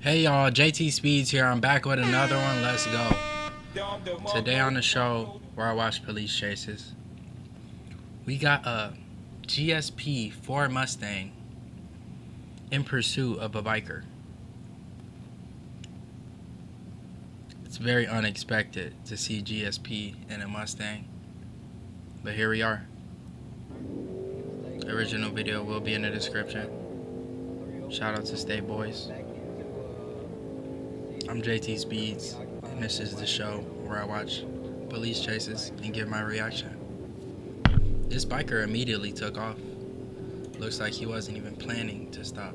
Hey y'all, JTSpeeds here. I'm back with another one. Let's go. Today on the show, where I watch police chases, we got a GSP Ford Mustang in pursuit of a biker. It's very unexpected to see GSP in a Mustang, but here we are. The original video will be in the description. Shout out to State Boys. I'm JTSpeeds, and this is the show where I watch police chases and give my reaction. This biker immediately took off. Looks like he wasn't even planning to stop.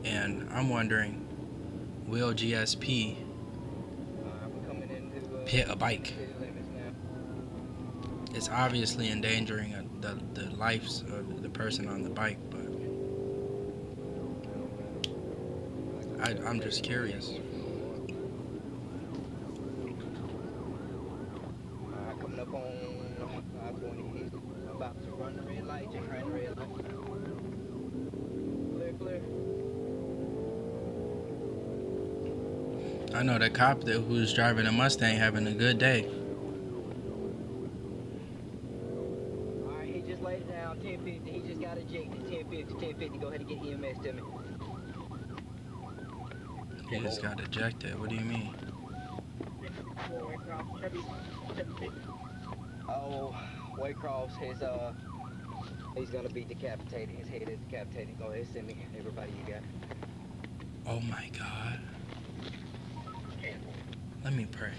And I'm wondering, will GSP hit a bike? It's obviously endangering the lives of the person on the bike, but I'm just curious. Coming up on 520, he's about to run the red light, just ran the red light. Clear. I know the cop who's driving a Mustang having a good day. Alright, he just laid it down, 1050, he just got ejected, 1050, go ahead and get EMS to me. He just got ejected. What do you mean? Oh, Waycross, he's gonna be decapitated. His head is decapitated. Go ahead, send me everybody you got. Oh my God. Let me pray.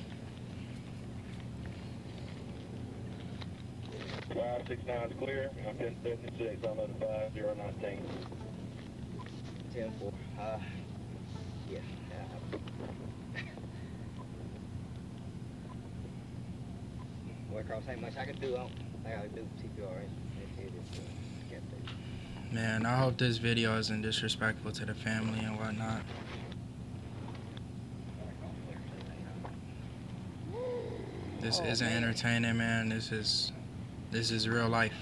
569 is clear. I'm 1076 on the 5019. 10-4. Yeah. Waycross, ain't much I can do. I gotta do CPR. His head is decapitated. Man, I hope this video isn't disrespectful to the family and whatnot. This isn't entertaining, man. This is real life.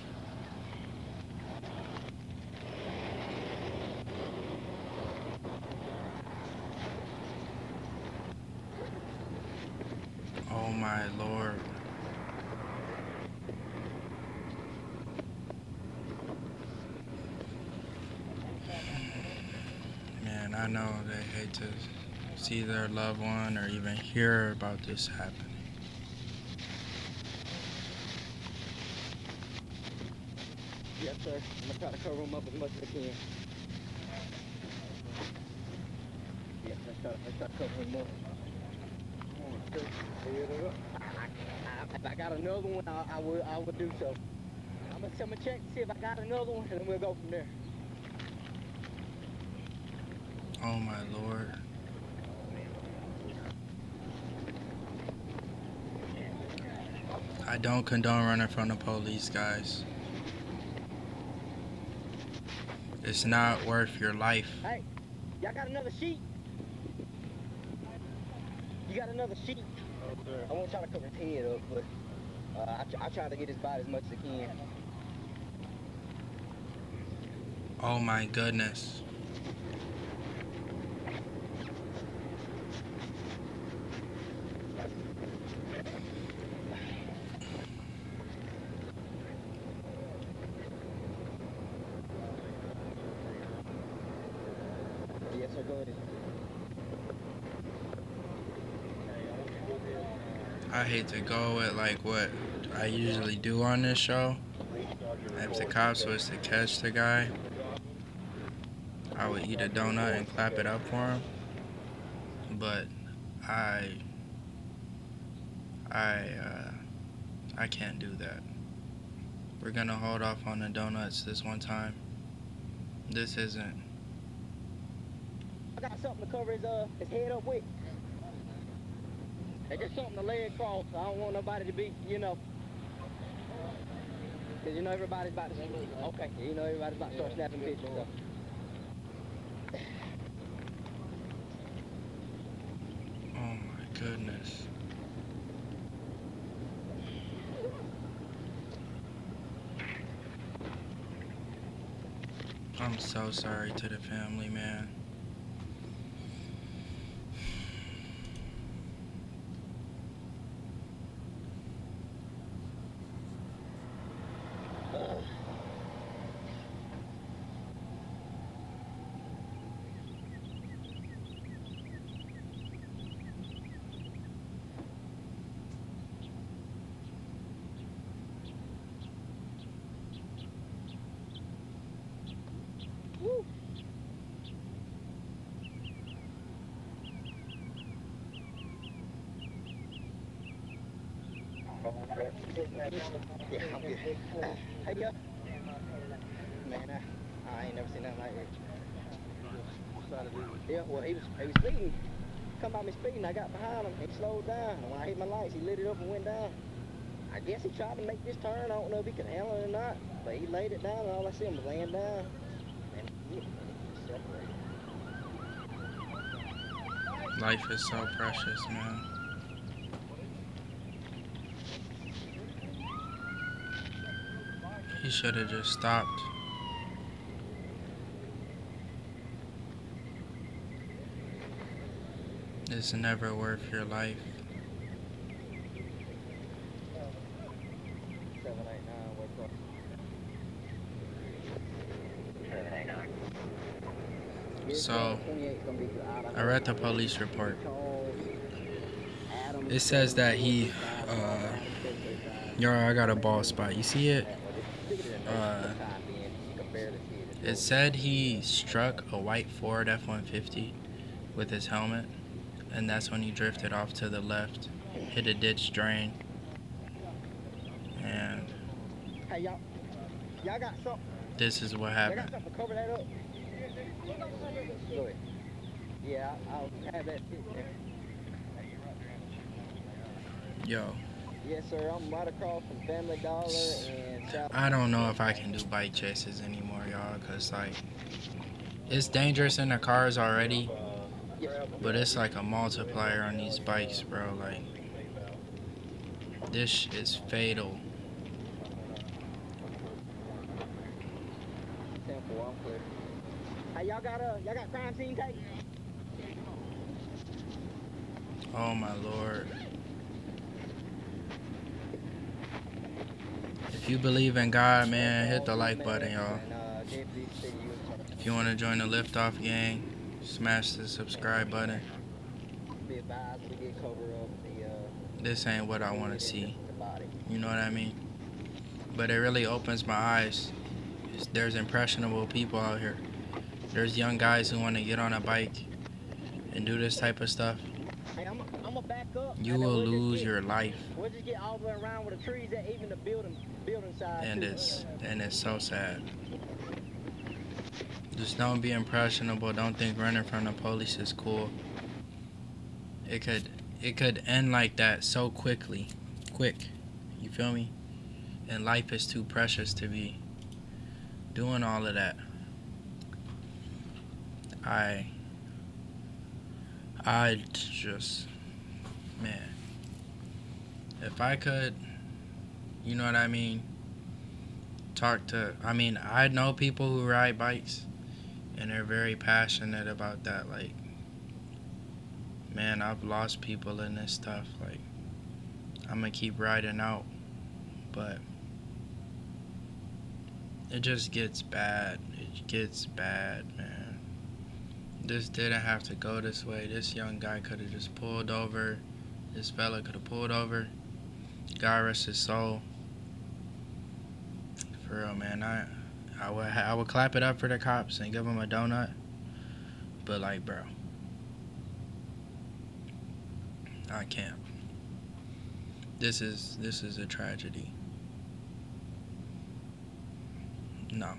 Oh my Lord. Man, I know they hate to see their loved one or even hear about this happening. Yes, sir. I'm gonna try to cover him up as much as I can. Yeah, let's try to cover him up. If I got another one, I will do so. I'm gonna check to see if I got another one, and then we'll go from there. Oh my Lord. I don't condone running from the police, guys. It's not worth your life. Hey, y'all got another sheet? You got another sheet? I won't try to cover his head up, but I try to get his body as much as I can. Oh my goodness. Yes, sir, go ahead. I hate to go with like what I usually do on this show. If the cops was to catch the guy, I would eat a donut and clap it up for him. But I can't do that. We're gonna hold off on the donuts this one time. This isn't. I got something to cover his head up with. It's just something to lay across. I don't want nobody to be, because everybody's about to, okay, everybody's about to start snapping pictures, so. Oh my goodness. I'm so sorry to the family, man. Yeah, I'm good. Hey, yo. Man, I ain't never seen nothing like this. Yeah, well, he was speeding. Come by me speeding, I got behind him. He slowed down. And when I hit my lights, he lit it up and went down. I guess he tried to make this turn. I don't know if he could handle it or not, but he laid it down, and all I see him was laying down. And he separated. Life is so precious, man. He should have just stopped. It's never worth your life. 789, what's up? 789. So, I read the police report. It says that he, I got a bald spot. You see it? It said he struck a white Ford F-150 with his helmet, and that's when he drifted off to the left, hit a ditch drain, and hey, y'all got something? This is what Y'all happened. got something to cover that up? Go ahead. Yeah, I'll have that fit there. Yo, Yes, sir. I'm right across from Family Dollar and South. I don't know if I can do bike chases anymore, y'all, because, like, it's dangerous in the cars already, but it's like a multiplier on these bikes, bro. Like, this is fatal. Simple, I'm clear. Hey, y'all got crime scene tape? Oh, my Lord. If you believe in God, man, hit the like button, y'all. If you want to join the Liftoff gang, smash the subscribe button. This ain't what I want to see. You know what I mean? But it really opens my eyes. There's impressionable people out here. There's young guys who want to get on a bike and do this type of stuff. Hey, I'm back up. You will lose your life. We'll just get all the way around with the trees that even the building side. And it's so sad. Just don't be impressionable. Don't think running from the police is cool. It could end like that so quick. You feel me? And life is too precious to be doing all of that. I just, man, if I could, you know what I mean, I know people who ride bikes and they're very passionate about that. Like, man, I've lost people in this stuff. Like, I'm gonna keep riding out, but it just gets bad. It gets bad, man. This didn't have to go this way. This young guy could have just pulled over. This fella could have pulled over. God rest his soul. For real, man. I would clap it up for the cops and give them a donut. But, like, bro, I can't. This is a tragedy. No,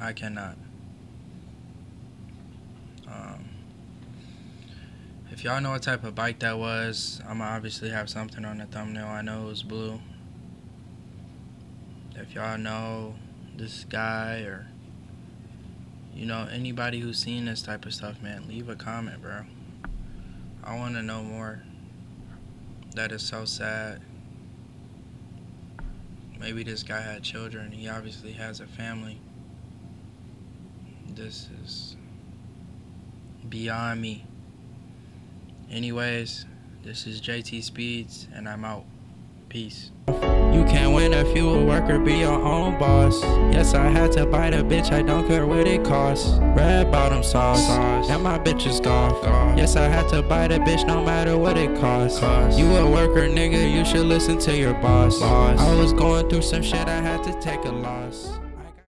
I cannot. If y'all know what type of bike that was, I'm gonna obviously have something on the thumbnail. I know it was blue. If y'all know this guy, or you know anybody who's seen this type of stuff, man, leave a comment, bro. I want to know more. That is so sad. Maybe this guy had children. He obviously has a family. This is beyond me. Anyways, this is JTSpeeds, and I'm out. Peace. You can't win if you a worker, be your own boss. Yes, I had to bite a bitch, I don't care what it costs. Red bottom sauce, and my bitch is golf. Yes, I had to bite a bitch no matter what it costs. You a worker, nigga, you should listen to your boss. I was going through some shit, I had to take a loss.